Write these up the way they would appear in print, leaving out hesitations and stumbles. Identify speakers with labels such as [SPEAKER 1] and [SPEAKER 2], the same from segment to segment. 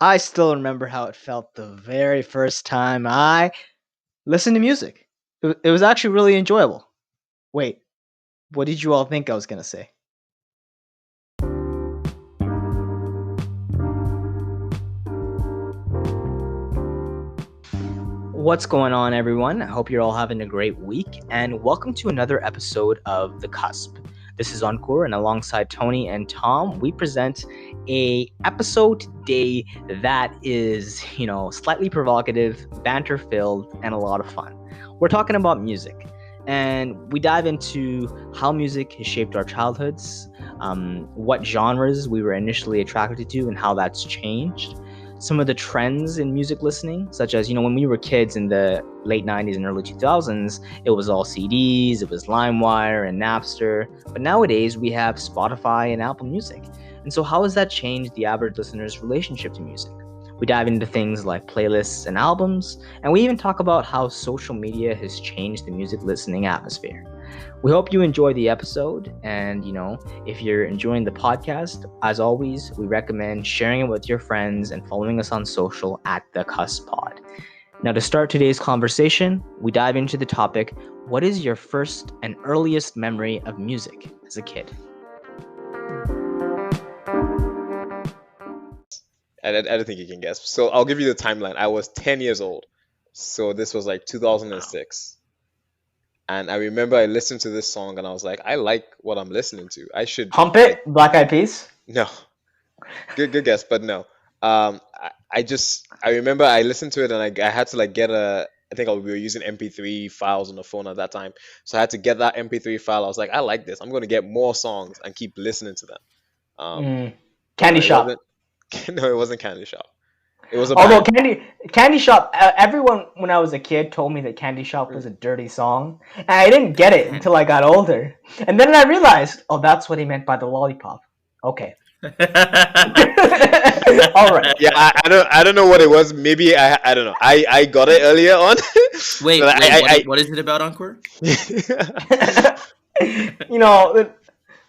[SPEAKER 1] I still remember how it felt the very first time I listened to music. It was actually really enjoyable. Wait, what did you all think I was going to say? What's going on, everyone? I hope you're all having a great week, and welcome to another episode of The Cusp. This is Encore, and alongside Tony and Tom, we present a episode today that is, slightly provocative, banter-filled, and a lot of fun. We're talking about music, and we dive into how music has shaped our childhoods, what genres we were initially attracted to, and how that's changed. Some of the trends in music listening, such as, when we were kids in the late 90s and early 2000s, it was all CDs, it was LimeWire and Napster. But nowadays, we have Spotify and Apple Music. And so how has that changed the average listener's relationship to music? We dive into things like playlists and albums, and we even talk about how social media has changed the music listening atmosphere. We hope you enjoy the episode, and if you're enjoying the podcast, as always, we recommend sharing it with your friends and following us on social at The Cusp Pod. Now, to start today's conversation, we dive into the topic: what is your first and earliest memory of music as a kid?
[SPEAKER 2] I don't think you can guess. So I'll give you the timeline. I was 10 years old. So this was like 2006. And I remember I listened to this song and I was like, I like what I'm listening to. I should
[SPEAKER 1] Hump It, Black Eyed Peas?
[SPEAKER 2] No. Good guess, but no. I remember I listened to it and I had to get we were using MP3 files on the phone at that time. So I had to get that MP3 file. I was like, I like this. I'm going to get more songs and keep listening to them.
[SPEAKER 1] Candy Shop.
[SPEAKER 2] No, it wasn't Candy Shop. It was
[SPEAKER 1] Although Candy Shop, everyone when I was a kid told me that Candy Shop was a dirty song, and I didn't get it until I got older. And then I realized, that's what he meant by the lollipop. Okay. All right.
[SPEAKER 2] Yeah, I don't know what it was. Maybe I don't know. I got it earlier on.
[SPEAKER 3] Wait, what is it about Encore?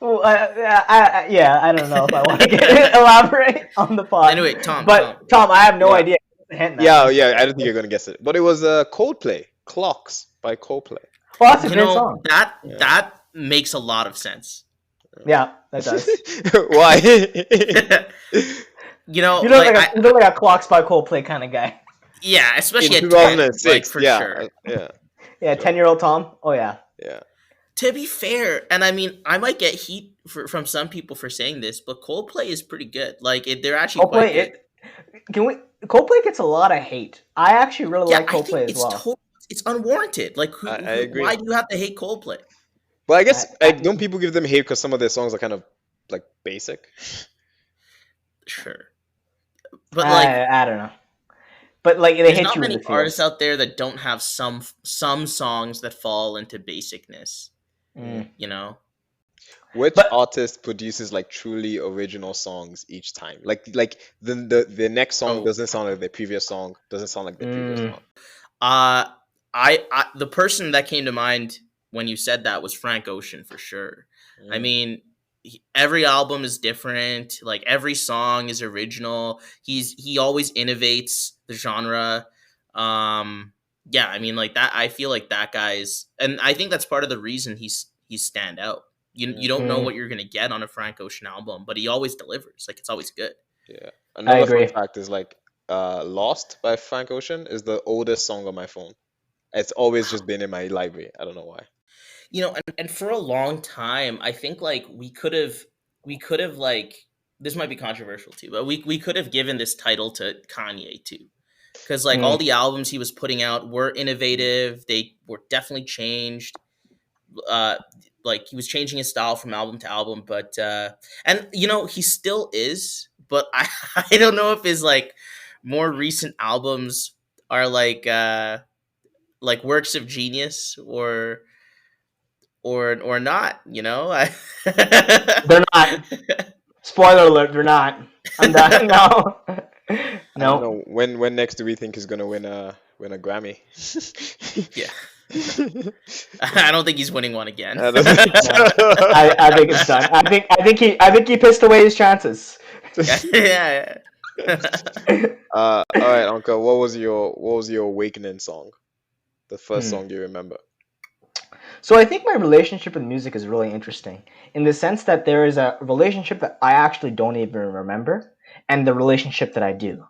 [SPEAKER 1] I don't know if I want to elaborate on the pod.
[SPEAKER 3] Anyway, Tom,
[SPEAKER 1] I have no idea.
[SPEAKER 2] Yeah, I don't think you're gonna guess it. But it was Coldplay, Clocks by Coldplay.
[SPEAKER 1] Well, that's a great song.
[SPEAKER 3] That makes a lot of sense.
[SPEAKER 1] Yeah, that does.
[SPEAKER 2] Why?
[SPEAKER 1] You look like a Clocks by Coldplay kind of guy.
[SPEAKER 3] Yeah, especially
[SPEAKER 2] in 2006.
[SPEAKER 3] for sure.
[SPEAKER 2] Yeah.
[SPEAKER 1] Yeah, 10-year-old Tom. Oh yeah.
[SPEAKER 2] Yeah.
[SPEAKER 3] To be fair, and I mean, I might get heat from some people for saying this, but Coldplay is pretty good. They're actually quite good.
[SPEAKER 1] Coldplay gets a lot of hate. I actually really like Coldplay as well.
[SPEAKER 3] It's unwarranted. I agree. Why do you have to hate Coldplay?
[SPEAKER 2] Well, I guess don't people give them hate because some of their songs are kind of basic?
[SPEAKER 3] Sure, but
[SPEAKER 1] I don't know. But they hit you with the
[SPEAKER 3] There's not many artists out there that don't have some songs that fall into basicness.
[SPEAKER 2] Which artist produces truly original songs each time? The next song doesn't sound like the previous song, doesn't sound like the previous song.
[SPEAKER 3] I the person that came to mind when you said that was Frank Ocean for sure. I mean, every album is different. Every song is original. He always innovates the genre. I mean, that. I feel like that guy's, and I think that's part of the reason he's stand out. You don't know what you're gonna get on a Frank Ocean album, but he always delivers. It's always good.
[SPEAKER 2] Yeah. Another fun fact is "Lost" by Frank Ocean is the oldest song on my phone. It's always just been in my library. I don't know why.
[SPEAKER 3] And for a long time, I think we could have this might be controversial too, but we could have given this title to Kanye too. Because all the albums he was putting out were innovative. They were definitely changed. He was changing his style from album to album, but and he still is. But I don't know if his more recent albums are works of genius or not.
[SPEAKER 1] They're not. Spoiler alert, they're not. I'm done. No.
[SPEAKER 2] When next do we think he's gonna win a Grammy?
[SPEAKER 3] Yeah. I don't think he's winning one again.
[SPEAKER 1] I think it's done. I think he pissed away his chances.
[SPEAKER 3] Yeah.
[SPEAKER 2] All right, Uncle. What was your awakening song? The first
[SPEAKER 1] Hmm.
[SPEAKER 2] song you remember?
[SPEAKER 1] So I think my relationship with music is really interesting in the sense that there is a relationship that I actually don't even remember, and the relationship that I do.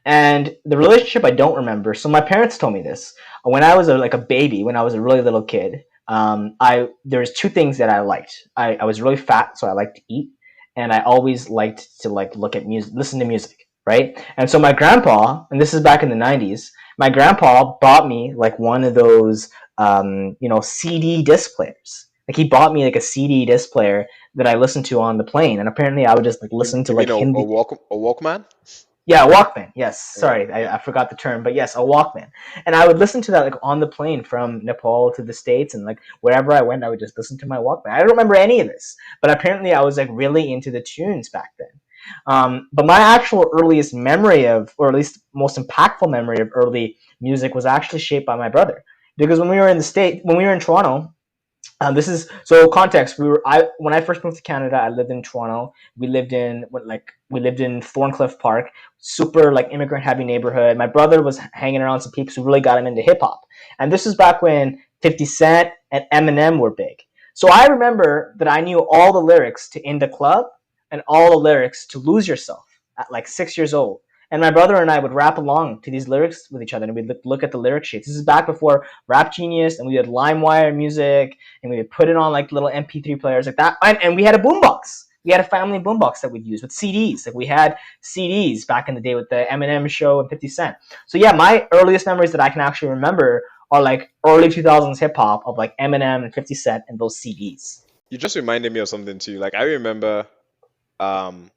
[SPEAKER 1] And the relationship I don't remember. So my parents told me this when I was like a baby, when I was a really little kid. I There's two things that I liked. I was really fat, so I liked to eat, and I always liked to like look at music, listen to music, right? And so my grandpa, and this is back in the '90s, my grandpa bought me like one of those CD disc players. Like he bought me like a CD disc player that I listened to on the plane, and apparently I would just like
[SPEAKER 2] You,
[SPEAKER 1] listen to
[SPEAKER 2] you
[SPEAKER 1] like
[SPEAKER 2] mean
[SPEAKER 1] Hindi.
[SPEAKER 2] a Walkman?
[SPEAKER 1] Yeah, a Walkman. Yes,
[SPEAKER 2] Yeah.
[SPEAKER 1] sorry, I forgot the term, but yes, a Walkman. And I would listen to that like on the plane from Nepal to the States, and like wherever I went, I would just listen to my Walkman. I don't remember any of this, but apparently I was like really into the tunes back then. But my actual earliest memory of, or at least most impactful memory of early music was actually shaped by my brother. Because when we were in Toronto, this is so context. When I first moved to Canada, I lived in Toronto. We lived in Thorncliffe Park, super like immigrant heavy neighborhood. My brother was hanging around some peeps who really got him into hip hop, and this was back when 50 Cent and Eminem were big. So I remember that I knew all the lyrics to "In the Club" and all the lyrics to "Lose Yourself" at like 6 years old. And my brother and I would rap along to these lyrics with each other, and we'd look at the lyric sheets. This is back before Rap Genius, and we had LimeWire music, and we would put it on like little MP3 players like that. And we had a boombox. We had a family boombox that we'd use with CDs. Like we had CDs back in the day with the Eminem show and 50 Cent. So yeah, my earliest memories that I can actually remember are like early 2000s hip hop of like Eminem and 50 Cent and those CDs.
[SPEAKER 2] You just reminded me of something too. Like I remember, um,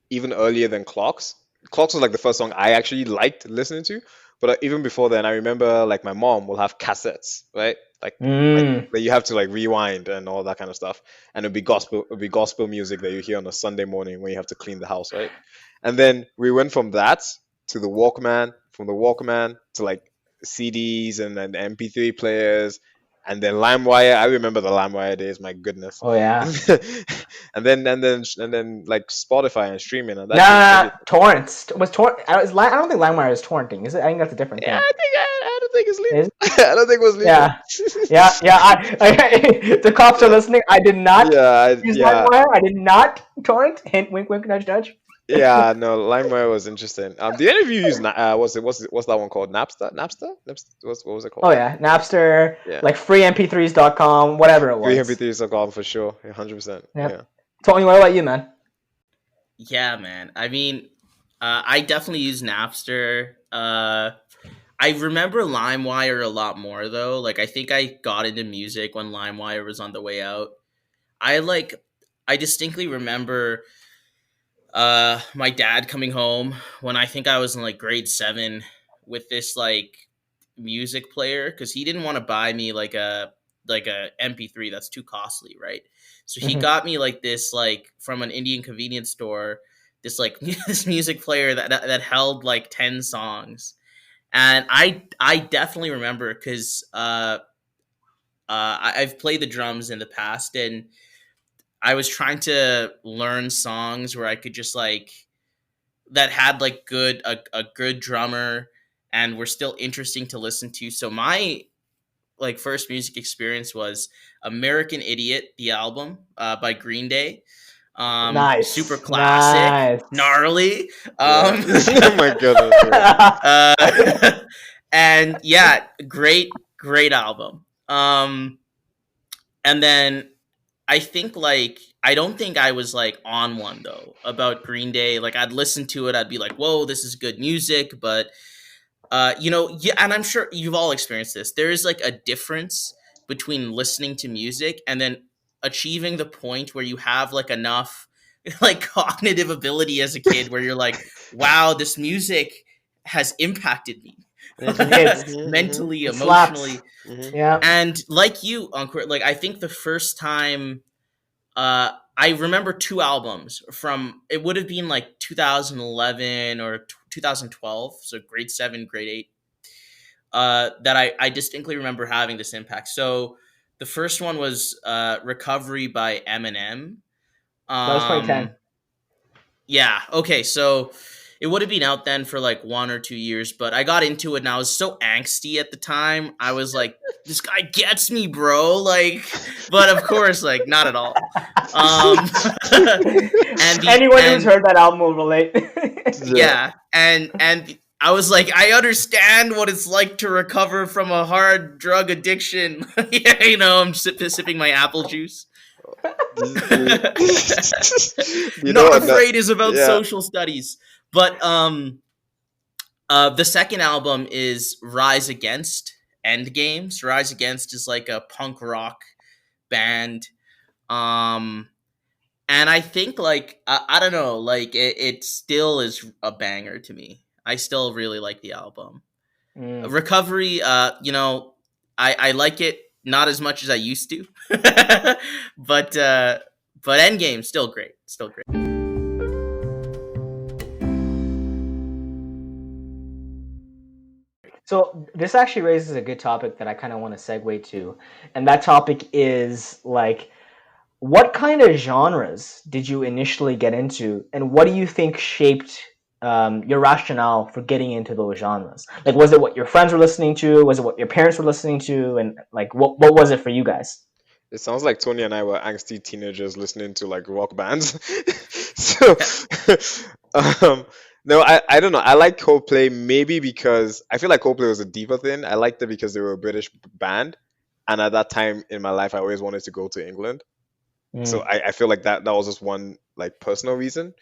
[SPEAKER 2] even earlier than Clocks. Clocks was like the first song I actually liked listening to. But even before then, I remember like my mom will have cassettes, right? Like
[SPEAKER 1] Mm.
[SPEAKER 2] that you have to like rewind and all that kind of stuff. And it'd be gospel music that you hear on a Sunday morning when you have to clean the house, right? And then we went from that to the Walkman, from the Walkman to like CDs and then MP3 players, and then LimeWire. I remember the LimeWire days. My goodness.
[SPEAKER 1] Oh yeah.
[SPEAKER 2] And then like Spotify and streaming, and that changed
[SPEAKER 1] Nah,
[SPEAKER 2] everything.
[SPEAKER 1] torrents was torrent. I don't think LimeWire is torrenting. Is it? I think that's a different
[SPEAKER 2] Yeah,
[SPEAKER 1] thing.
[SPEAKER 2] I don't think it's
[SPEAKER 1] Is
[SPEAKER 2] legal. I don't think it was legal.
[SPEAKER 1] Yeah, yeah, yeah. The cops are
[SPEAKER 2] Yeah,
[SPEAKER 1] listening. I did not use
[SPEAKER 2] yeah,
[SPEAKER 1] LimeWire. I did not torrent. Hint, wink, wink, nudge, nudge.
[SPEAKER 2] yeah. No, LimeWire was interesting. The interview used what's that one called? Napster. What was it
[SPEAKER 1] Oh
[SPEAKER 2] called?
[SPEAKER 1] yeah, Napster,
[SPEAKER 2] Yeah,
[SPEAKER 1] like freemp3s.com, whatever it was.
[SPEAKER 2] 3MP3 is a call for sure. 100%.
[SPEAKER 1] Yeah.
[SPEAKER 2] Yeah.
[SPEAKER 1] Tony, what about you, man?
[SPEAKER 3] Yeah, man. I mean, I definitely use Napster. I remember LimeWire a lot more though. Like I think I got into music when LimeWire was on the way out. I like I distinctly remember my dad coming home when I think I was in like grade 7 with this like music player cuz he didn't want to buy me like a MP3 that's too costly, right? So he
[SPEAKER 1] Hmm.
[SPEAKER 3] got me like this like from an Indian convenience store this like this music player that held like 10 songs. And I definitely remember cuz I've played the drums in the past, and I was trying to learn songs where I could just like that had like a good drummer and were still interesting to listen to. So my like first music experience was American Idiot, the album by Green Day. Super
[SPEAKER 1] Nice,
[SPEAKER 3] classic,
[SPEAKER 1] nice.
[SPEAKER 3] gnarly.
[SPEAKER 2] Yeah. Oh my goodness. Yeah.
[SPEAKER 3] Uh, and yeah, great album. And then I think like I don't think I was like on one though about Green Day. Like I'd listen to it, I'd be like, "Whoa, this is good music," but yeah, and I'm sure you've all experienced this. There is like a difference between listening to music and then achieving the point where you have like enough like cognitive ability as a kid where you're like, "Wow, this music has impacted me."
[SPEAKER 2] Mhm.
[SPEAKER 1] It's
[SPEAKER 2] Mhm. Mhm.
[SPEAKER 3] Mentally,
[SPEAKER 1] it slaps.
[SPEAKER 3] emotionally.
[SPEAKER 2] Mhm.
[SPEAKER 1] Yeah.
[SPEAKER 3] And like you, Uncle, like I think the first time I remember two albums from it would have been like 2011 or 2012, so grade 7, grade 8, that I distinctly remember having this impact. So the first one was Recovery by Eminem.
[SPEAKER 1] That was 2010.
[SPEAKER 3] Um, yeah, okay, so it would have been out then for like 1 or 2 years, but I got into it and I was so angsty at the time. I was like, this guy gets me, bro. Like, but of course, like, not at all.
[SPEAKER 1] Anyone who's heard that album will relate.
[SPEAKER 3] Yeah, and I was like, I understand what it's like to recover from a hard drug addiction. Yeah, you know, I'm sipping my apple juice. Not Afraid is about social studies. But the second album is Rise Against Endgames. Rise Against is like a punk rock band. And I think, like, I don't know, like, it still is a banger to me. I still really like the album. Recovery, you know, I like it not as much as I used to. but Endgame, still great. Still great.
[SPEAKER 1] So this actually raises a good topic that I kind of want to segue to. And that topic is, like, what kind of genres did you initially get into, and what do you think shaped your rationale for getting into those genres? Like, was it what your friends were listening to? Was it what your parents were listening to? And, like, what was it for you guys?
[SPEAKER 2] It sounds like Tony and I were angsty teenagers listening to like rock bands. So, no, I don't know. I like Coldplay maybe because I feel like Coldplay was a deeper thing. I liked it because they were a British band, and at that time in my life, I always wanted to go to England. So I feel like that was just one like personal reason.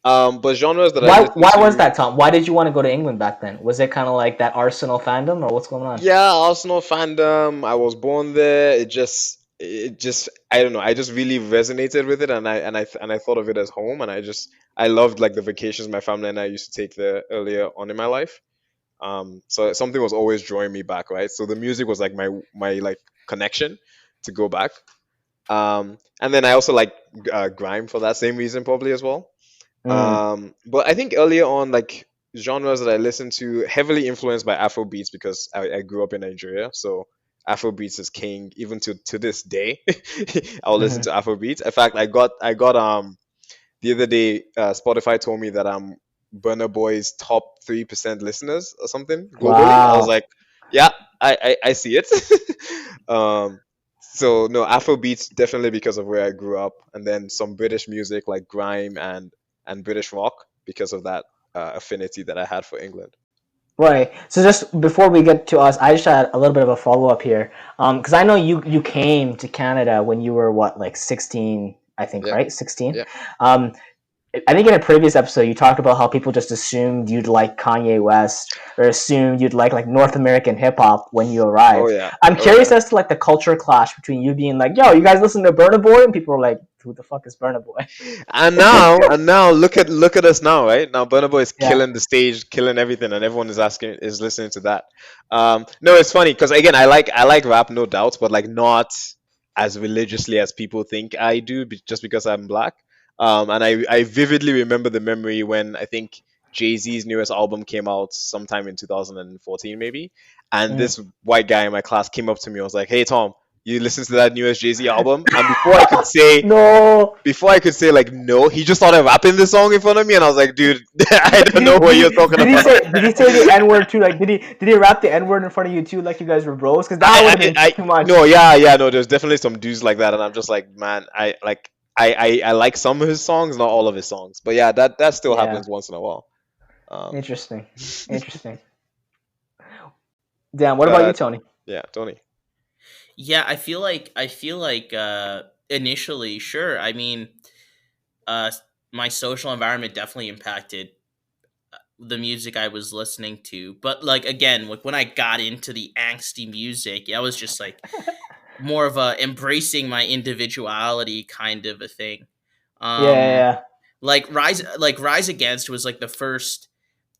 [SPEAKER 2] But genres that
[SPEAKER 1] why was that, Tom? Why did you want to go to England back then? Was it kind of like that Arsenal fandom, or what's going on?
[SPEAKER 2] Yeah, Arsenal fandom. I was born there. It just I don't know. I just really resonated with it, and I thought of it as home, and I loved like the vacations my family and I used to take there earlier on in my life. So something was always drawing me back, right? So the music was like my like connection to go back. And then I also like grime for that same reason probably as well. But I think earlier on, like genres that I listened to heavily influenced by Afro beats because I grew up in Nigeria, so Afro beats is king even to this day. I'll listen to Afro beats. In fact, I got the other day Spotify told me that I'm Burna Boy's top 3% listeners or something globally.
[SPEAKER 1] Wow.
[SPEAKER 2] I was like, yeah, I see it. So no, Afro beats definitely because of where I grew up, and then some British music like grime and British rock because of that affinity that I had for England.
[SPEAKER 1] Right. So just before we get to us, I just had a little bit of a follow up here, because I know you came to Canada when you were what, like 16, I think,
[SPEAKER 2] Yeah.
[SPEAKER 1] right? 16.
[SPEAKER 2] Yeah.
[SPEAKER 1] I think in a previous episode you talked about how people just assumed you'd like Kanye West or assumed you'd like North American hip hop when you arrived.
[SPEAKER 2] Oh yeah.
[SPEAKER 1] I'm curious as to like the culture clash between you being like, "Yo, you guys listen to Burna Boy," and people are like, "Who the fuck is Burna Boy?"
[SPEAKER 2] And now look at us now, right? Now Burna Boy is killing the stage, killing everything, and everyone is listening to that. No, it's funny because again, I like rap, no doubt, but like not as religiously as people think I do, just because I'm black. And I vividly remember the memory when I think Jay-Z's newest album came out sometime in 2014 maybe, and this white guy in my class came up to me and was like, "Hey Tom, you listen to that newest Jay-Z album?" And before I could say
[SPEAKER 1] no,
[SPEAKER 2] like no, he just started rapping the song in front of me, and I was like, "Dude, I don't know what you're talking about."
[SPEAKER 1] Did he say the N-word too? Like, did he rap the N-word in front of you too, like you guys were bros? Because that would have been too much.
[SPEAKER 2] No, yeah, no, there's definitely some dudes like that, and I'm just like, man, I like some of his songs, not all of his songs, but yeah, that still happens once in a while.
[SPEAKER 1] Interesting. Damn, what about you, Tony?
[SPEAKER 2] Yeah, Tony.
[SPEAKER 3] Yeah, I feel like initially, sure. I mean, my social environment definitely impacted the music I was listening to, but like again, like when I got into the angsty music, I was just like more of a embracing my individuality kind of a thing. Like Rise Against was like the first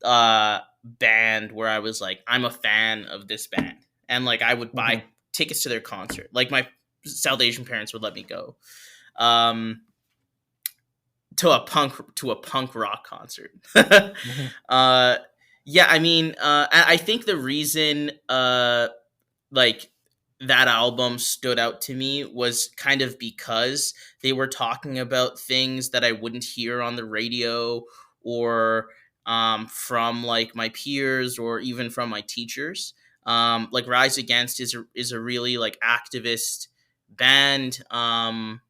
[SPEAKER 3] band where I was like, I'm a fan of this band, and like I would buy tickets to their concert. Like my South Asian parents would let me go to a punk rock concert. Yeah, I mean, I think the reason like that album stood out to me was kind of because they were talking about things that I wouldn't hear on the radio, or from like my peers or even from my teachers. Like Rise Against is a really like activist band. And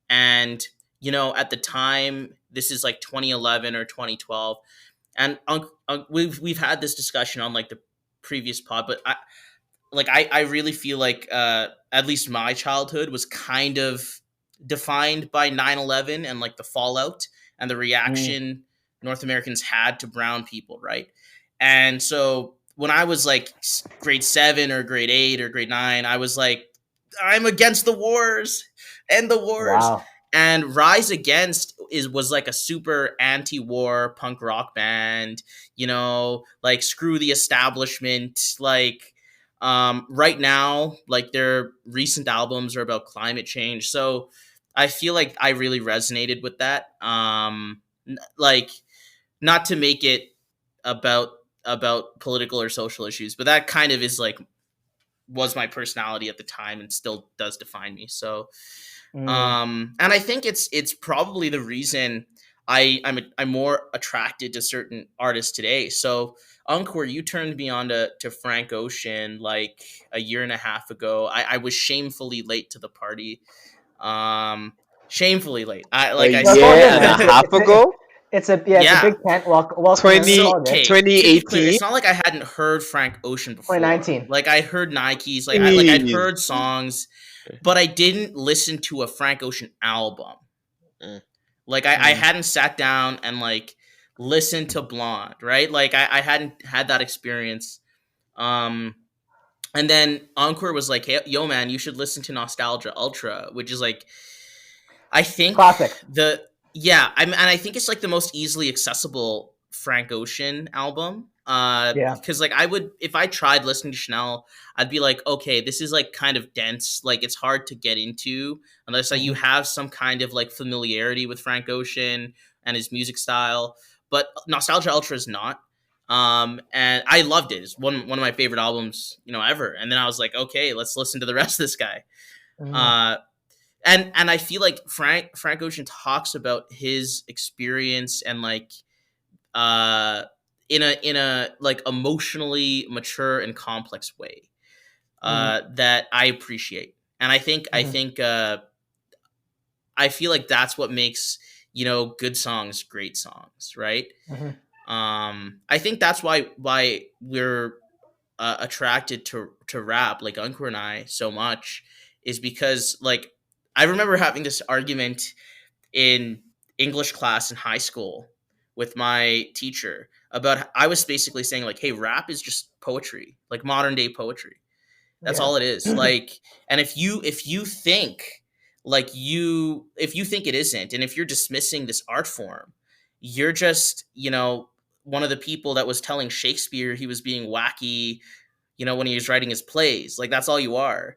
[SPEAKER 3] at the time, this is like 2011 or 2012, and we've had this discussion on like the previous pod, but I really feel like at least my childhood was kind of defined by 9/11 and like the fallout and the reaction North Americans had to brown people, right? And so when I was like grade 7 or grade 8 or grade 9, I was like, I'm against the wars, end the wars.
[SPEAKER 1] Wow.
[SPEAKER 3] And Rise Against was like a super anti-war punk rock band, like screw the establishment. Like right now, like their recent albums are about climate change. So I feel like I really resonated with that. Like not to make it about political or social issues, but that kind of is like was my personality at the time and still does define me. So and I think it's probably the reason I'm more attracted to certain artists today. So Encore, you turned me on to Frank Ocean like a year and a half ago. I was shamefully late to the party. Shamefully late.
[SPEAKER 2] A year and a half ago.
[SPEAKER 1] It's a big tent. Welcome.
[SPEAKER 2] 2018.
[SPEAKER 3] It's not like I hadn't heard Frank Ocean before.
[SPEAKER 1] 2019.
[SPEAKER 3] Like I heard Nikes. I'd heard songs, but I didn't listen to a Frank Ocean album. Like I hadn't sat down and like listened to Blonde, right? Like I hadn't had that experience. And then Encore was like, "Hey, yo, man, you should listen to Nostalgia Ultra," which is like, I think
[SPEAKER 1] classic.
[SPEAKER 3] And I think it's like the most easily accessible Frank Ocean album. Because like if I tried listening to Chanel, I'd be like, okay, this is like kind of dense. Like it's hard to get into unless like you have some kind of like familiarity with Frank Ocean and his music style. But Nostalgia Ultra is not. And I loved it. It's one of my favorite albums, ever. And then I was like, okay, let's listen to the rest of this guy. And I feel like Frank Ocean talks about his experience and like in a like emotionally mature and complex way that I appreciate. And I think I feel like that's what makes good songs great songs, right? I think that's why we're attracted to rap, like Encore and I, so much, is because like I remember having this argument in English class in high school with my teacher about, I was basically saying like, hey, rap is just poetry, like modern day poetry. That's all it is. Like, and if you think it isn't, and if you're dismissing this art form, you're just, one of the people that was telling Shakespeare he was being wacky, when he was writing his plays. Like, that's all you are.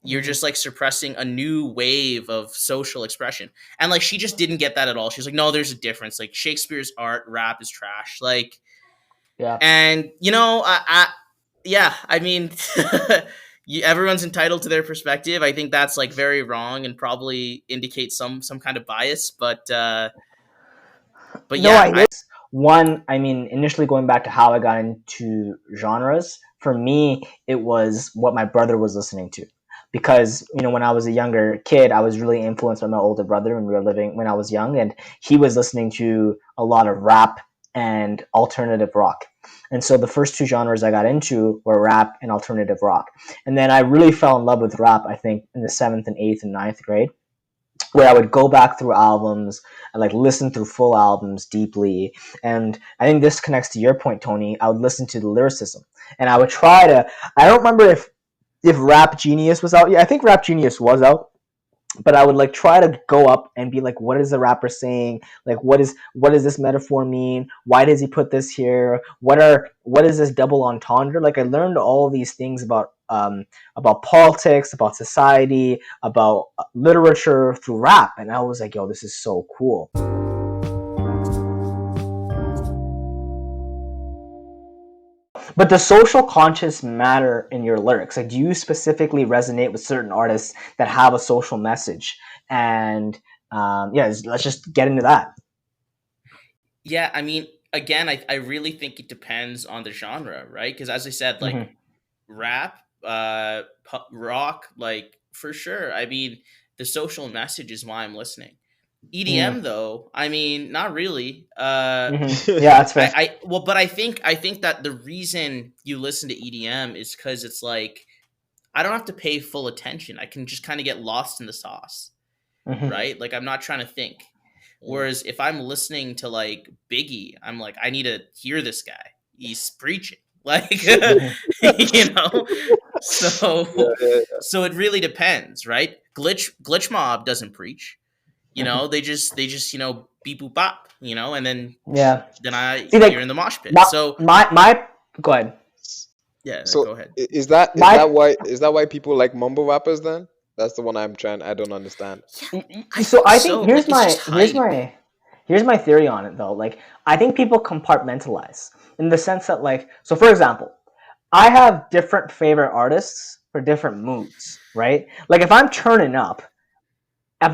[SPEAKER 3] You're just like suppressing a new wave of social expression. And like, she just didn't get that at all. She's like, no, there's a difference. Like Shakespeare's art, rap is trash. Like, and I mean, everyone's entitled to their perspective. I think that's like very wrong and probably indicates some kind of bias, but
[SPEAKER 1] initially going back to how I got into genres, for me, it was what my brother was listening to. Because, when I was a younger kid, I was really influenced by my older brother when I was young, and he was listening to a lot of rap and alternative rock. And so the first two genres I got into were rap and alternative rock. And then I really fell in love with rap, I think, in the 7th and 8th and 9th grade, where I would go back through albums and like listen through full albums deeply. And I think this connects to your point, Tony. I would listen to the lyricism, and I would try to, I don't remember if Rap Genius was out. Yeah, I think Rap Genius was out. But I would like try to go up and be like, what is the rapper saying? Like, what does this metaphor mean? Why does he put this here? What is this double entendre? Like, I learned all these things about politics, about society, about literature through rap, and I was like, yo, this is so cool. But does social conscious matter in your lyrics? Like, do you specifically resonate with certain artists that have a social message? And let's just get into that.
[SPEAKER 3] Yeah, I mean, again, I really think it depends on the genre, right? Because as I said, like
[SPEAKER 1] Hmm.
[SPEAKER 3] rap, rock, like for sure. I mean, the social message is why I'm listening.
[SPEAKER 1] Hmm.
[SPEAKER 3] EDM though, I mean, not really.
[SPEAKER 1] Hmm. Yeah, that's fair.
[SPEAKER 3] Well, but I think that the reason you listen to EDM is because it's like I don't have to pay full attention. I can just kind of get lost in the sauce,
[SPEAKER 1] Hmm.
[SPEAKER 3] right? Like I'm not trying to think. Whereas if I'm listening to like Biggie, I'm like, I need to hear this guy. He's preaching. Like
[SPEAKER 1] Hmm.
[SPEAKER 3] you know? So
[SPEAKER 2] Yeah,
[SPEAKER 3] so it really depends, right? Glitch Mob doesn't preach. You
[SPEAKER 1] Hmm.
[SPEAKER 3] know, they just, beep boop bop, and
[SPEAKER 1] Yeah.
[SPEAKER 3] then I
[SPEAKER 1] See,
[SPEAKER 3] hear
[SPEAKER 1] like
[SPEAKER 3] in the mosh pit.
[SPEAKER 1] my
[SPEAKER 3] So
[SPEAKER 1] my go ahead.
[SPEAKER 3] yeah,
[SPEAKER 2] So
[SPEAKER 3] go ahead.
[SPEAKER 2] is that is
[SPEAKER 1] My
[SPEAKER 2] that why is that why people like mumble rappers then? That's the one I don't understand.
[SPEAKER 3] Yeah, I
[SPEAKER 1] so
[SPEAKER 3] think
[SPEAKER 1] I think
[SPEAKER 3] so. Like it's just hype.
[SPEAKER 1] here's my theory on it though. Like I think people compartmentalize in the sense that like so for example, I have different favorite artists for different moods, right? Like if I'm turning up, I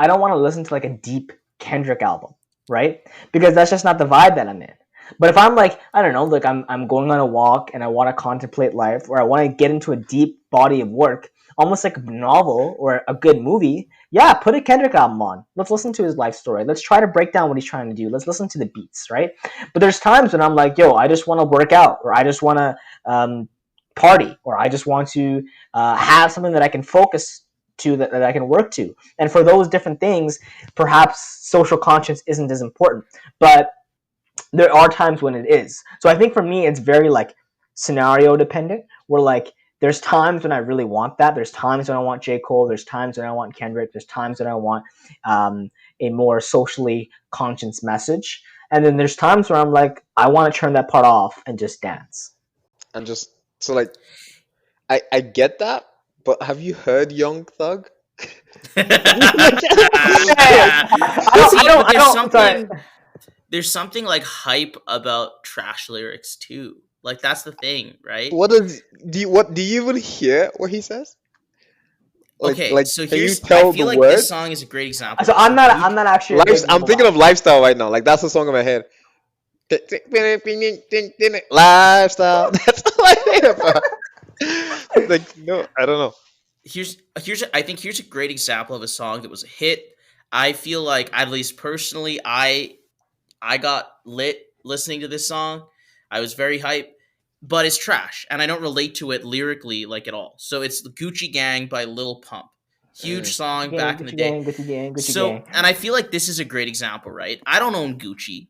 [SPEAKER 1] don't want to listen to like a deep Kendrick album, right? Because that's just not the vibe that I'm in. But if I'm like, I don't know, like I'm going on a walk and I want to contemplate life or I want to get into a deep body of work, almost like a novel or a good movie, yeah, put a Kendrick album on. Let's listen to his life story. Let's try to break down what he's trying to do. Let's listen to the beats, right? But there's times when I'm like, yo, I just want to work out or I just want to party or I just want to have something that I can focus to that I can work to. And for those different things, perhaps social conscience isn't as important. But there are times when it is. So I think for me, it's very like scenario dependent. Where like there's times when I really want that. There's times when I want J. Cole. There's times when I want Kendrick. There's times when I want a more socially conscious message. And then there's times where I'm like, I want to turn that part off and just dance.
[SPEAKER 2] And just so like I get that, but have you heard Young Thug? Like,
[SPEAKER 3] See, but
[SPEAKER 1] I don't. Sorry.
[SPEAKER 3] there's something like hype about trash lyrics too. Like that's the thing, right?
[SPEAKER 2] what does what do you even hear what he says?
[SPEAKER 3] Okay,
[SPEAKER 2] Like
[SPEAKER 3] so
[SPEAKER 2] can you
[SPEAKER 3] I
[SPEAKER 2] tell the
[SPEAKER 3] feel like this song
[SPEAKER 2] words?
[SPEAKER 3] is a great example
[SPEAKER 1] So
[SPEAKER 3] of this. So
[SPEAKER 1] I'm not actually a
[SPEAKER 2] Life,
[SPEAKER 1] big
[SPEAKER 2] I'm
[SPEAKER 1] mumble
[SPEAKER 2] thinking
[SPEAKER 1] rapper.
[SPEAKER 2] of Lifestyle right now. Like that's the song in my head. Lifestyle. That's all I hear about. Like no, I don't know.
[SPEAKER 3] here's a great example of a song that was a hit. I feel like at least personally, I got lit listening to this song. I was very hyped, but it's trash, and I don't relate to it lyrically like at all. So it's the Gucci Gang by Lil Pump. Huge
[SPEAKER 2] Mm.
[SPEAKER 3] song
[SPEAKER 1] Gang,
[SPEAKER 3] back in the
[SPEAKER 1] Gucci
[SPEAKER 3] day.
[SPEAKER 1] gang, Gucci gang, Gucci
[SPEAKER 3] So,
[SPEAKER 1] gang.
[SPEAKER 3] and I feel like this is a great example, right? I don't own Gucci,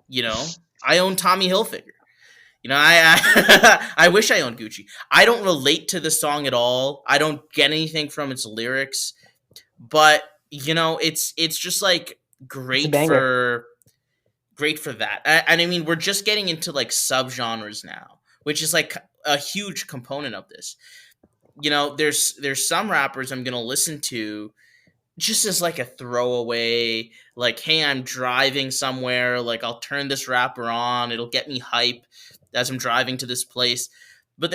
[SPEAKER 3] you know. I own Tommy Hilfiger. I wish I owned Gucci. I don't relate to the song at all. I don't get anything from its lyrics, but it's just like
[SPEAKER 1] It's a
[SPEAKER 3] great
[SPEAKER 1] banger.
[SPEAKER 3] for great for that. And I mean, we're just getting into like subgenres now, which is like a huge component of this. There's some rappers I'm gonna listen to just as like a throwaway, like, hey, I'm driving somewhere, like I'll turn this rapper on, it'll get me hype as I'm driving to this place.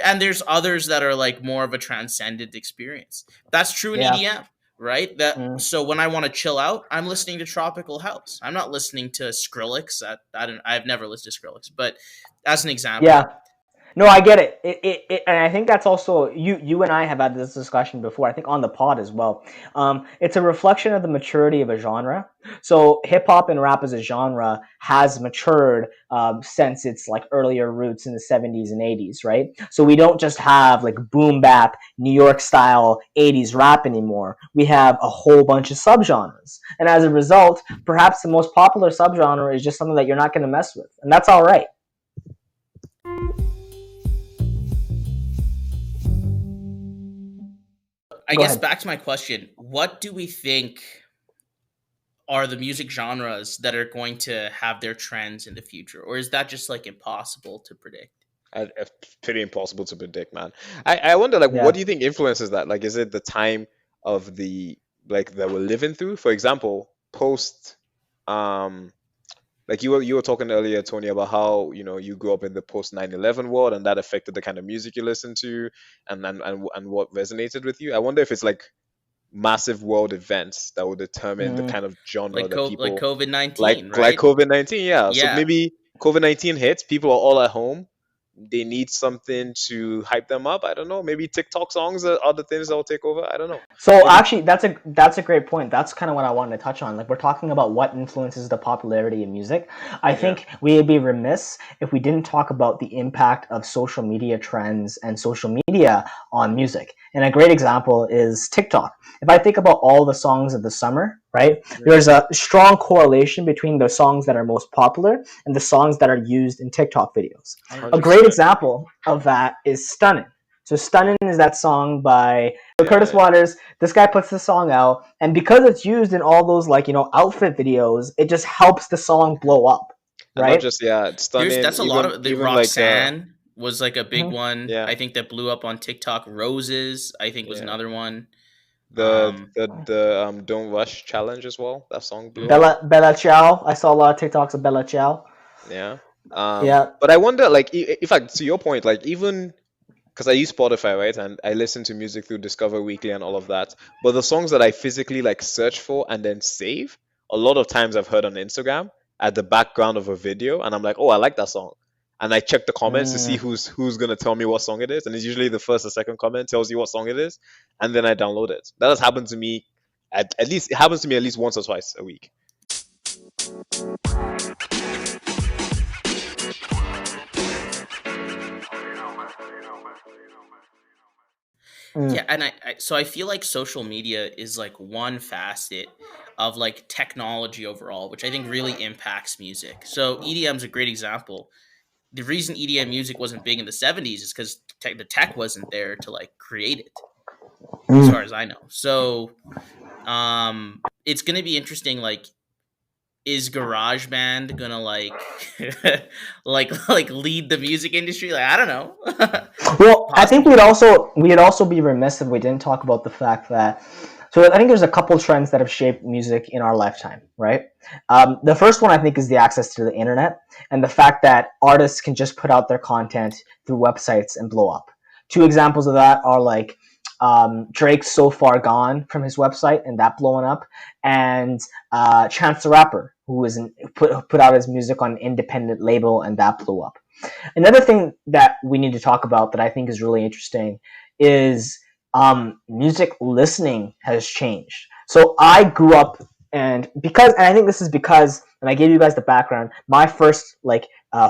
[SPEAKER 3] And there's others that are like more of a transcendent experience. That's true in
[SPEAKER 1] Yeah.
[SPEAKER 3] EDM, right? That
[SPEAKER 1] Mm.
[SPEAKER 3] so when I want to chill out, I'm listening to Tropical House. I'm not listening to Skrillex. I've never listened to Skrillex, but as an example.
[SPEAKER 1] Yeah. No, I get it. And I think that's also you and I have had this discussion before. I think on the pod as well. It's a reflection of the maturity of a genre. So hip hop and rap as a genre has matured since its like earlier roots in the 70s and 80s, right? So we don't just have like boom bap New York style 80s rap anymore. We have a whole bunch of subgenres, and as a result, perhaps the most popular subgenre is just something that you're not going to mess with, and that's all right.
[SPEAKER 3] I
[SPEAKER 1] Go
[SPEAKER 3] guess
[SPEAKER 1] ahead.
[SPEAKER 3] back to my question, what do we think are the music genres that are going to have their trends in the future, or is that just like impossible to predict?
[SPEAKER 2] It's pretty impossible to predict, man. I wonder, like, what
[SPEAKER 1] Yeah.
[SPEAKER 2] do you think influences that? Like, is it the time of the like that we're living through? For example, post, um, like you were talking earlier, Tony, about how you grew up in the post 9/11 world, and that affected the kind of music you listen to, and what resonated with you. I wonder if it's like massive world events that will determine the
[SPEAKER 1] Mm.
[SPEAKER 2] kind of genre that
[SPEAKER 3] like
[SPEAKER 2] people
[SPEAKER 3] COVID-19,
[SPEAKER 2] like
[SPEAKER 3] right?
[SPEAKER 2] COVID-19. Yeah. So
[SPEAKER 3] Yeah.
[SPEAKER 2] maybe COVID-19 hits, people are all at home. They need something to hype them up. I don't know. Maybe TikTok songs are the things that will take over. I don't know.
[SPEAKER 1] So
[SPEAKER 2] Maybe.
[SPEAKER 1] actually, that's a great point. That's kind of what I wanted to touch on. Like we're talking about what influences the popularity of music. I
[SPEAKER 2] Yeah.
[SPEAKER 1] think we'd be remiss if we didn't talk about the impact of social media trends and social media on music. And a great example is TikTok. If I think about all the songs of the summer, right,
[SPEAKER 2] Mhm.
[SPEAKER 1] there's a strong correlation between the songs that are most popular and the songs that are used in TikTok videos. A great
[SPEAKER 2] 100%.
[SPEAKER 1] example of that is Stunnin'. So Stunnin' is that song by Curtis
[SPEAKER 2] Yeah.
[SPEAKER 1] Waters. This guy puts the song out, and because it's used in all those outfit videos, it just helps the song blow up,
[SPEAKER 2] And not
[SPEAKER 1] right?
[SPEAKER 2] just, yeah, it's stunning.
[SPEAKER 3] That's a lot
[SPEAKER 2] Even
[SPEAKER 3] of the
[SPEAKER 2] even like
[SPEAKER 3] Roxanne was like a big
[SPEAKER 1] Mhm.
[SPEAKER 3] one.
[SPEAKER 2] yeah,
[SPEAKER 3] I think that blew up on TikTok. Roses, I think was
[SPEAKER 2] yeah.
[SPEAKER 3] another one.
[SPEAKER 2] The
[SPEAKER 3] Um,
[SPEAKER 2] Don't Rush challenge as well. That song blew up.
[SPEAKER 3] mhm.
[SPEAKER 1] Bella Ciao. I saw a lot of TikToks of Bella Ciao.
[SPEAKER 2] Yeah.
[SPEAKER 1] Yeah.
[SPEAKER 2] But I wonder, like, in fact, to your point, like, even because I use Spotify, right, and I listen to music through Discover Weekly and all of that. But the songs that I physically like search for and then save, a lot of times I've heard on Instagram at the background of a video, and I'm like, oh, I like that song. And I check the comments to see
[SPEAKER 1] Mm.
[SPEAKER 2] who's gonna tell me what song it is, and it's usually the first or second comment tells you what song it is, and then I download it. That has happened to me at least it happens to me at least once or twice a week.
[SPEAKER 1] Mm.
[SPEAKER 3] Yeah, and so I feel like social media is like one facet of like technology overall, which I think really impacts music. So EDM is a great example. The reason EDM music wasn't big in the 70s is because the tech wasn't there to like create it, as
[SPEAKER 1] Mm.
[SPEAKER 3] far as I know. So it's gonna be interesting, like, is GarageBand gonna like like lead the music industry? Like, I don't know.
[SPEAKER 1] Well, I think
[SPEAKER 3] Possibly.
[SPEAKER 1] we'd also be remiss if we didn't talk about the fact that. So I think there's a couple trends that have shaped music in our lifetime, right? The first one I think is the access to the internet and the fact that artists can just put out their content through websites and blow up. Two examples of that are like Drake's "So Far Gone" from his website and that blowing up, and Chance the Rapper, who put out his music on an independent label and that blew up. Another thing that we need to talk about that I think is really interesting is music listening has changed. So I grew up, and I think this is because, and I gave you guys the background. My first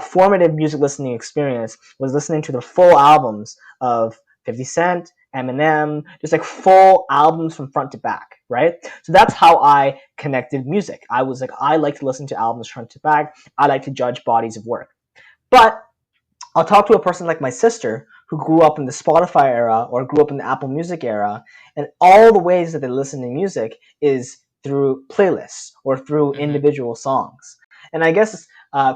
[SPEAKER 1] formative music listening experience was listening to the full albums of 50 Cent, Eminem, just like full albums from front to back, right? So that's how I connected music. I was like, I like to listen to albums front to back. I like to judge bodies of work. But I'll talk to a person like my sister who grew up in the Spotify era or grew up in the Apple Music era, and all the ways that they listen to music is through playlists or through
[SPEAKER 3] Hmm.
[SPEAKER 1] individual songs. And I guess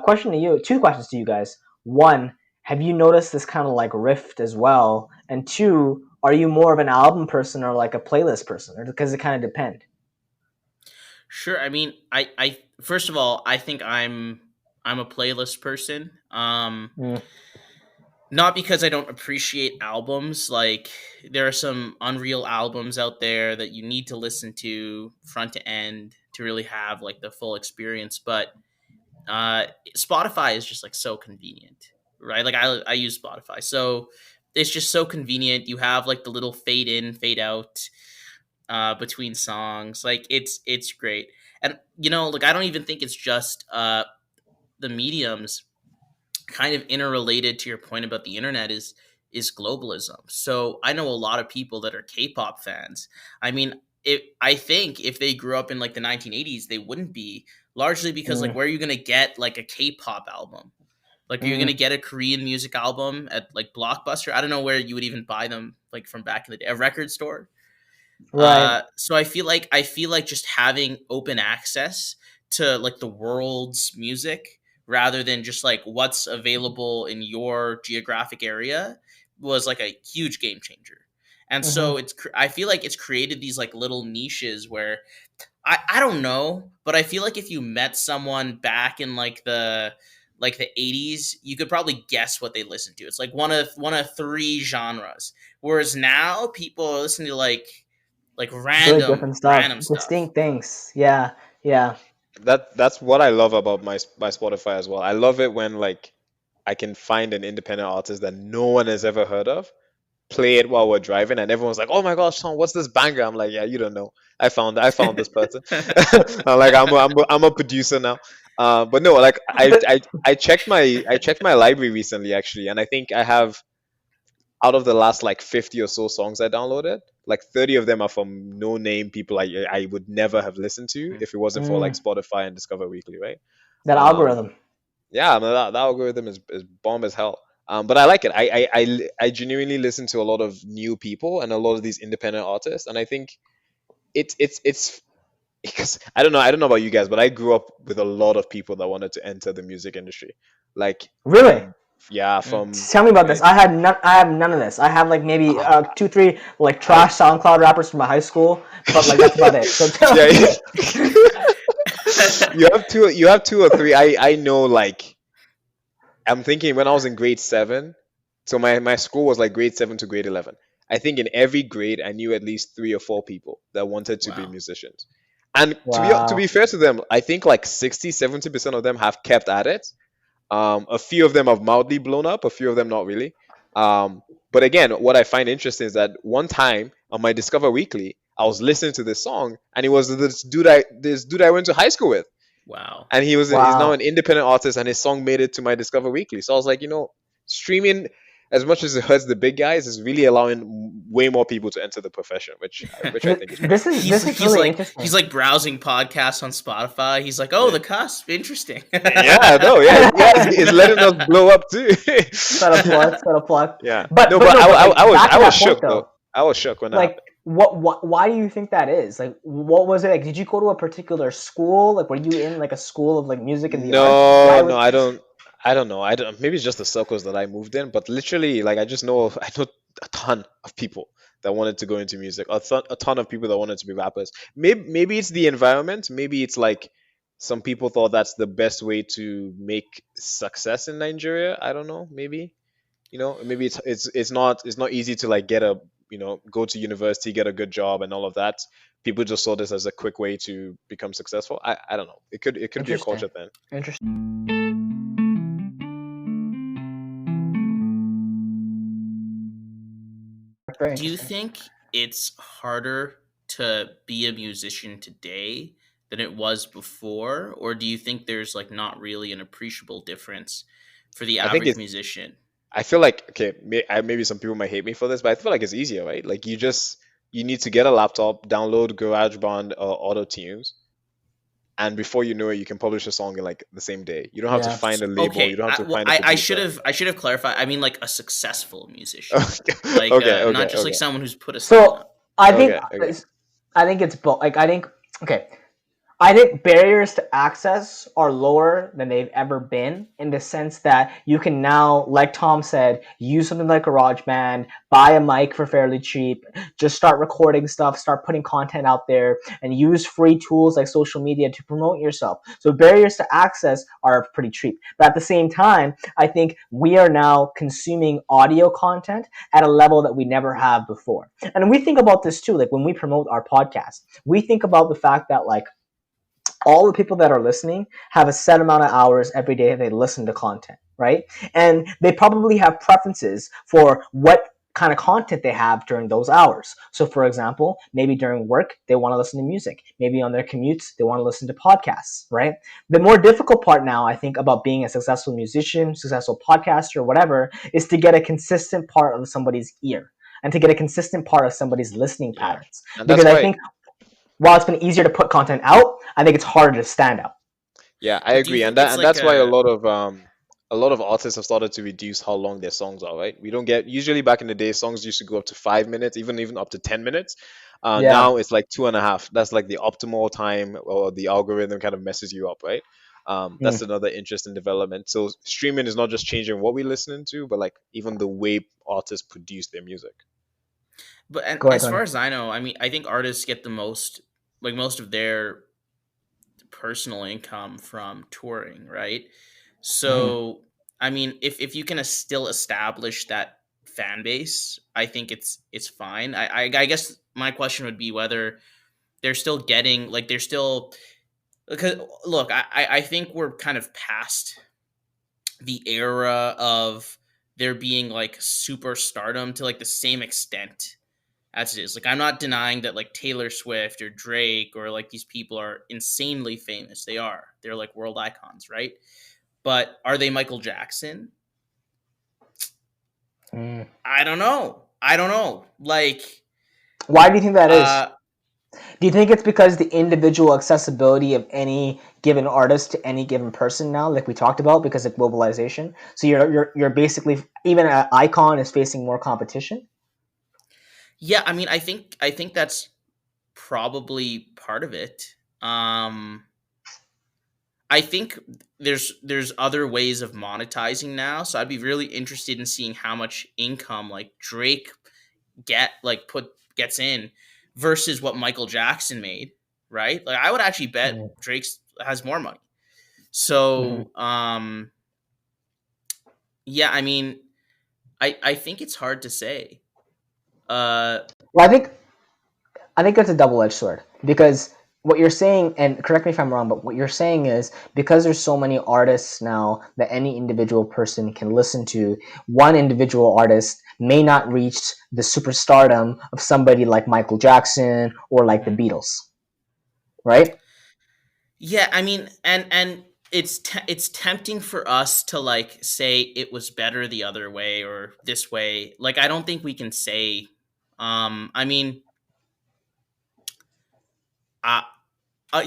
[SPEAKER 1] question to you, two questions to you guys. One, have you noticed this kind of like rift as well? And two, are you more of an album person or like a playlist person, or does it kind of depend?
[SPEAKER 3] Sure. I mean, I first of all, I think I'm a playlist person.
[SPEAKER 1] Mm,
[SPEAKER 3] Not because I don't appreciate albums. Like, there are some unreal albums out there that you need to listen to front to end to really have like the full experience. But uh, Spotify is just like so convenient, right? Like, I use Spotify, so it's just so convenient. You have like the little fade in, fade out between songs. Like, it's great. And like, I don't even think it's just the mediums. Kind of interrelated to your point about the internet is globalism. So I know a lot of people that are K-pop fans. I mean, I think if they grew up in like the 1980s, they wouldn't be, largely because like,
[SPEAKER 1] mm,
[SPEAKER 3] where are you going to get like a K-pop album? Like, are you going to
[SPEAKER 1] mm.
[SPEAKER 3] get a Korean music album at like Blockbuster? I don't know where you would even buy them, like from back in the day, a record store.
[SPEAKER 1] Right.
[SPEAKER 3] So I feel like just having open access to like the world's music rather than just like what's available in your geographic area was like a huge game changer. And
[SPEAKER 1] Hmm.
[SPEAKER 3] so I feel like it's created these like little niches where I don't know, but I feel like if you met someone back in like the 80s, you could probably guess what they listen to. It's like one of three genres. Whereas now people are listening to like like
[SPEAKER 1] Really different stuff,
[SPEAKER 3] random stuff.
[SPEAKER 1] distinct things. Yeah, yeah.
[SPEAKER 2] That's what I love about my Spotify as well. I love it when like I can find an independent artist that no one has ever heard of, play it while we're driving, and everyone's like, "Oh my gosh, Sean, what's this banger?" I'm like, "Yeah, you don't know. I found this person." I'm like, I'm a producer now. But no, like I checked my library recently actually, and I think I have, out of the last like 50 or so songs I downloaded, like 30 of them are from no name people I would never have listened to if it wasn't for like
[SPEAKER 1] Mm,
[SPEAKER 2] Spotify and Discover Weekly, right?
[SPEAKER 1] that
[SPEAKER 2] Um,
[SPEAKER 1] algorithm.
[SPEAKER 2] yeah, man, that algorithm is bomb as hell. But I like it. I genuinely listen to a lot of new people and a lot of these independent artists, and I think it's because I don't know about you guys, but I grew up with a lot of people that wanted to enter the music industry, like
[SPEAKER 1] Really?
[SPEAKER 2] yeah,
[SPEAKER 3] Mm.
[SPEAKER 2] from
[SPEAKER 1] Tell me about this.
[SPEAKER 2] right.
[SPEAKER 1] I had none. I have none of this. I have like maybe
[SPEAKER 2] Uh,
[SPEAKER 1] two, three like
[SPEAKER 2] I
[SPEAKER 1] trash SoundCloud rappers from my high school, but like that's about it. So tell
[SPEAKER 2] yeah,
[SPEAKER 1] me.
[SPEAKER 2] you have two or three. I know like I'm thinking when I was in grade seven, so my school was like grade seven to grade 11. I think in every grade I knew at least three or four people that wanted to be
[SPEAKER 3] Wow.
[SPEAKER 2] musicians. And to be
[SPEAKER 1] Wow.
[SPEAKER 2] fair to them, I think like 60-70% of them have kept at it. A few of them have mildly blown up, a few of them not really. But again, what I find interesting is that one time on my Discover Weekly, I was listening to this song, and it was this dude I went to high school with,
[SPEAKER 3] Wow.
[SPEAKER 2] and he's now
[SPEAKER 1] Wow.
[SPEAKER 2] an independent artist, and his song made it to my Discover Weekly. So I was like, streaming, as much as it hurts the big guys, is really allowing way more people to enter the profession, which I think is pretty
[SPEAKER 1] This
[SPEAKER 2] cool.
[SPEAKER 1] is
[SPEAKER 3] he's
[SPEAKER 1] this is
[SPEAKER 3] he's
[SPEAKER 1] really
[SPEAKER 3] like
[SPEAKER 1] interesting.
[SPEAKER 3] he's like browsing podcasts on Spotify. He's like, "Oh,
[SPEAKER 2] Yeah,
[SPEAKER 3] the cusp, interesting."
[SPEAKER 2] yeah, no, yeah, yeah, it's letting us blow up too.
[SPEAKER 1] Set a plug, set a plug.
[SPEAKER 2] Yeah,
[SPEAKER 1] But
[SPEAKER 2] no,
[SPEAKER 1] but
[SPEAKER 2] but
[SPEAKER 1] no,
[SPEAKER 2] I,
[SPEAKER 1] but
[SPEAKER 2] I,
[SPEAKER 1] like
[SPEAKER 2] I was
[SPEAKER 1] back
[SPEAKER 2] I
[SPEAKER 1] to
[SPEAKER 2] was
[SPEAKER 1] that point
[SPEAKER 2] shook though.
[SPEAKER 1] though.
[SPEAKER 2] I was shook when that
[SPEAKER 1] Like
[SPEAKER 2] happened.
[SPEAKER 1] what why do you think that is? Like what was it like? Did you go to a particular school? Like were you in like a school of like music and the arts?
[SPEAKER 2] No,
[SPEAKER 1] Why
[SPEAKER 2] no,
[SPEAKER 1] was
[SPEAKER 2] I don't know. I don't. Maybe it's just the circles that I moved in, but literally, like, I know a ton of people that wanted to go into music. A ton of people that wanted to be rappers. Maybe it's the environment. Maybe it's like some people thought that's the best way to make success in Nigeria. I don't know. Maybe it's not easy to like get a go to university, get a good job, and all of that. People just saw this as a quick way to become successful. I don't know. It could be a
[SPEAKER 1] interesting?
[SPEAKER 2] culture thing.
[SPEAKER 1] Interesting. Very
[SPEAKER 3] Do you
[SPEAKER 1] interesting.
[SPEAKER 3] think it's harder to be a musician today than it was before, or do you think there's like not really an appreciable difference for the
[SPEAKER 2] I think
[SPEAKER 3] average
[SPEAKER 2] it's.
[SPEAKER 3] musician?
[SPEAKER 2] I feel like okay. Maybe some people might hate me for this, but I feel like it's easier, right? Like you need to get a laptop, download GarageBand or Auto Tunes, and before you know it, you can publish a song in like the same day. You don't have to
[SPEAKER 1] Yeah.
[SPEAKER 2] find a label. You
[SPEAKER 3] Okay,
[SPEAKER 2] don't have to
[SPEAKER 3] well,
[SPEAKER 2] find a
[SPEAKER 3] I
[SPEAKER 2] producer.
[SPEAKER 3] should have clarified. I mean, like a successful musician,
[SPEAKER 2] Okay,
[SPEAKER 3] like
[SPEAKER 2] okay, okay,
[SPEAKER 3] not just like
[SPEAKER 2] okay,
[SPEAKER 3] someone who's put a song
[SPEAKER 1] So
[SPEAKER 3] up.
[SPEAKER 1] I think
[SPEAKER 2] okay, okay.
[SPEAKER 1] I think it's both. Like I think okay. I think barriers to access are lower than they've ever been in the sense that you can now, like Tom said, use something like GarageBand, buy a mic for fairly cheap, just start recording stuff, start putting content out there, and use free tools like social media to promote yourself. So barriers to access are pretty cheap. But at the same time, I think we are now consuming audio content at a level that we never have before. And we think about this too, like when we promote our podcast, we think about the fact that like all the people that are listening have a set amount of hours every day they listen to content, right? And they probably have preferences for what kind of content they have during those hours. So for example, maybe during work, they want to listen to music. Maybe on their commutes, they want to listen to podcasts, right? The more difficult part now, I think, about being a successful musician, successful podcaster, whatever, is to get a consistent part of somebody's ear and to get a consistent part of somebody's listening
[SPEAKER 2] Yeah,
[SPEAKER 1] patterns.
[SPEAKER 2] and
[SPEAKER 1] Because
[SPEAKER 2] that's
[SPEAKER 1] I
[SPEAKER 2] why.
[SPEAKER 1] think while it's been easier to put content out, I think it's harder to stand out.
[SPEAKER 2] Yeah, I
[SPEAKER 3] But do you
[SPEAKER 2] agree, and
[SPEAKER 3] think
[SPEAKER 2] that
[SPEAKER 3] it's
[SPEAKER 2] and
[SPEAKER 3] like
[SPEAKER 2] that's why a
[SPEAKER 3] a
[SPEAKER 2] lot of artists have started to reduce how long their songs are. Right, we don't get usually back in the day songs used to go up to 5 minutes, even up to 10 minutes.
[SPEAKER 1] Yeah.
[SPEAKER 2] Now it's like 2.5. That's like the optimal time, or the algorithm kind of messes you up, right?
[SPEAKER 1] Mm.
[SPEAKER 2] That's another interesting development. So streaming is not just changing what we're listening to, but like even the way artists produce their music.
[SPEAKER 3] but and
[SPEAKER 1] Go ahead,
[SPEAKER 3] as
[SPEAKER 1] Tony.
[SPEAKER 3] far as I know, I mean, I think artists get the most of their personal income from touring, right?
[SPEAKER 1] Mm-hmm.
[SPEAKER 3] So, I mean, if you can still establish that fan base, I think it's fine. I guess my question would be whether they're still getting like they're still because look, I think we're kind of past the era of there being like super stardom to like the same extent as it is. Like I'm not denying that like Taylor Swift or Drake or like these people are insanely famous. They are. They're like world icons, right? But are they Michael Jackson? I don't know. Like,
[SPEAKER 1] why do you think that is? Do you think it's because the individual accessibility of any given artist to any given person now, like we talked about, because of globalization? So you're basically, even an icon is facing more competition?
[SPEAKER 3] Yeah, I mean, I think that's probably part of it. I think there's other ways of monetizing now, so I'd be really interested in seeing how much income like Drake gets in versus what Michael Jackson made, right? Like I would actually bet Drake has more money. So, yeah, I mean, I think it's hard to say.
[SPEAKER 1] Well, I think that's a double-edged sword, because what you're saying, and correct me if I'm wrong, but what you're saying is because there's so many artists now that any individual person can listen to, one individual artist may not reach the superstardom of somebody like Michael Jackson or like the Beatles, right?
[SPEAKER 3] Yeah, I mean, and it's tempting for us to like say it was better the other way or this way. Like I don't think we can say. I mean,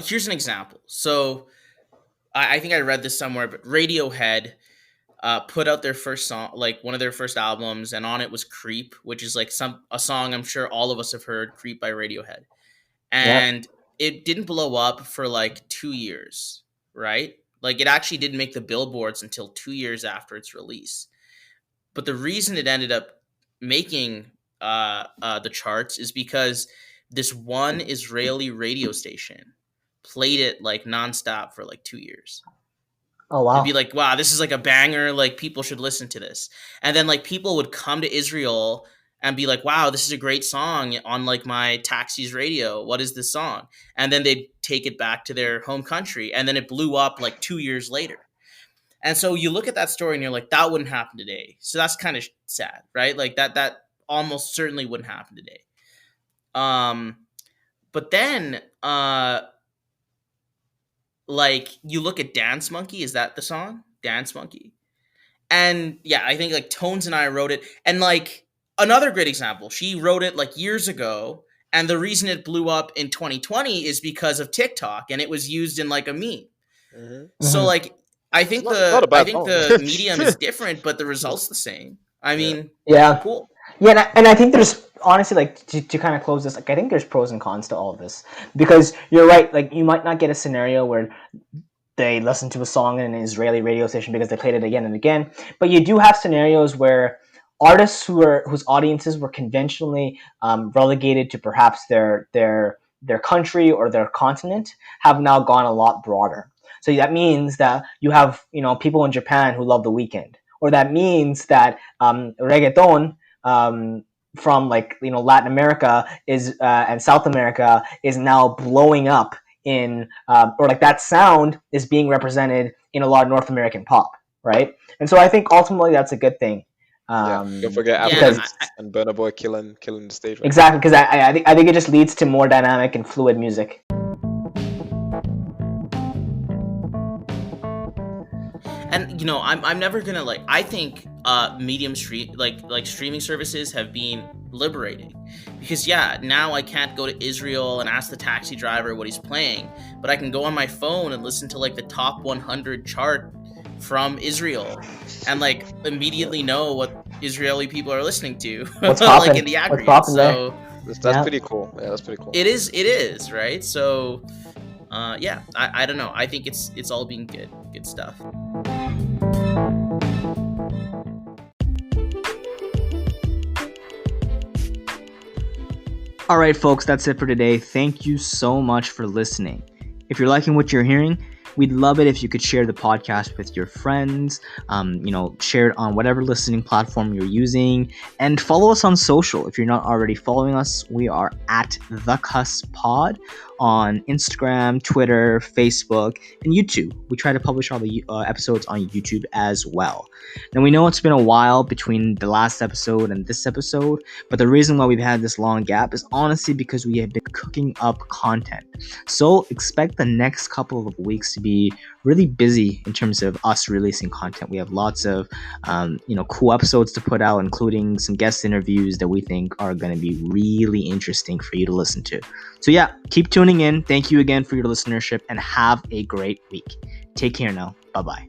[SPEAKER 3] here's an example. So I think I read this somewhere, but Radiohead put out their first song, like one of their first albums, and on it was "Creep," which is like a song I'm sure all of us have heard, "Creep" by Radiohead, and it didn't blow up for like 2 years, right? Like it actually didn't make the billboards until 2 years after its release. But the reason it ended up making the charts is because this one Israeli radio station played it like nonstop for like 2 years.
[SPEAKER 1] Oh wow!
[SPEAKER 3] It'd be like, wow, this is like a banger. Like people should listen to this. And then like people would come to Israel and be like, wow, this is a great song on like my taxi's radio. What is this song? And then they'd take it back to their home country, and then it blew up like 2 years later. And so you look at that story and you're like, that wouldn't happen today. So that's kind of sad, right? Like that almost certainly wouldn't happen today. But then like you look at Dance Monkey, is that the song? Dance Monkey. And yeah, I think like Tones and I wrote it. And like another great example, she wrote it like years ago. And the reason it blew up in 2020 is because of TikTok, and it was used in like a meme. So like I think the medium is different, but the result's the same. I mean,
[SPEAKER 1] yeah,
[SPEAKER 3] cool.
[SPEAKER 1] Yeah, and I think there's honestly, like, to kind of close this, like I think there's pros and cons to all of this, because you're right, like you might not get a scenario where they listen to a song in an Israeli radio station because they played it again and again, but you do have scenarios where artists whose audiences were conventionally relegated to perhaps their country or their continent have now gone a lot broader. So that means that you have, people in Japan who love The Weeknd, or that means that reggaeton from Latin America is and South America is now blowing up in or like that sound is being represented in a lot of North American pop, right? And so I think ultimately that's a good thing.
[SPEAKER 2] Don't forget Afrobeats and Burna Boy killing the stage. Right?
[SPEAKER 1] Exactly, because I think it just leads to more dynamic and fluid music.
[SPEAKER 3] And I'm never gonna I think streaming services have been liberating, because now I can't go to Israel and ask the taxi driver what he's playing, but I can go on my phone and listen to the top 100 chart from Israel and immediately know what Israeli people are listening to.
[SPEAKER 1] What's poppin'?
[SPEAKER 3] In the aggregate. So
[SPEAKER 2] that's pretty cool. Yeah, that's pretty cool.
[SPEAKER 3] It is, right? So I don't know. I think it's all being good stuff.
[SPEAKER 1] All right, folks, that's it for today. Thank you so much for listening. If you're liking what you're hearing, We'd love it if you could share the podcast with your friends, share it on whatever listening platform you're using, and follow us on social. If you're not already following us, we are at The Cusp Pod on Instagram, Twitter, Facebook, and YouTube. We try to publish all the episodes on YouTube as well. Now, we know it's been a while between the last episode and this episode, but the reason why we've had this long gap is honestly because we have been cooking up content. So expect the next couple of weeks to be really busy in terms of us releasing content. We have lots of cool episodes to put out, including some guest interviews that we think are going to be really interesting for you to listen to. So yeah, keep tuning in. Thank you again for your listenership and have a great week. Take care now. Bye-bye.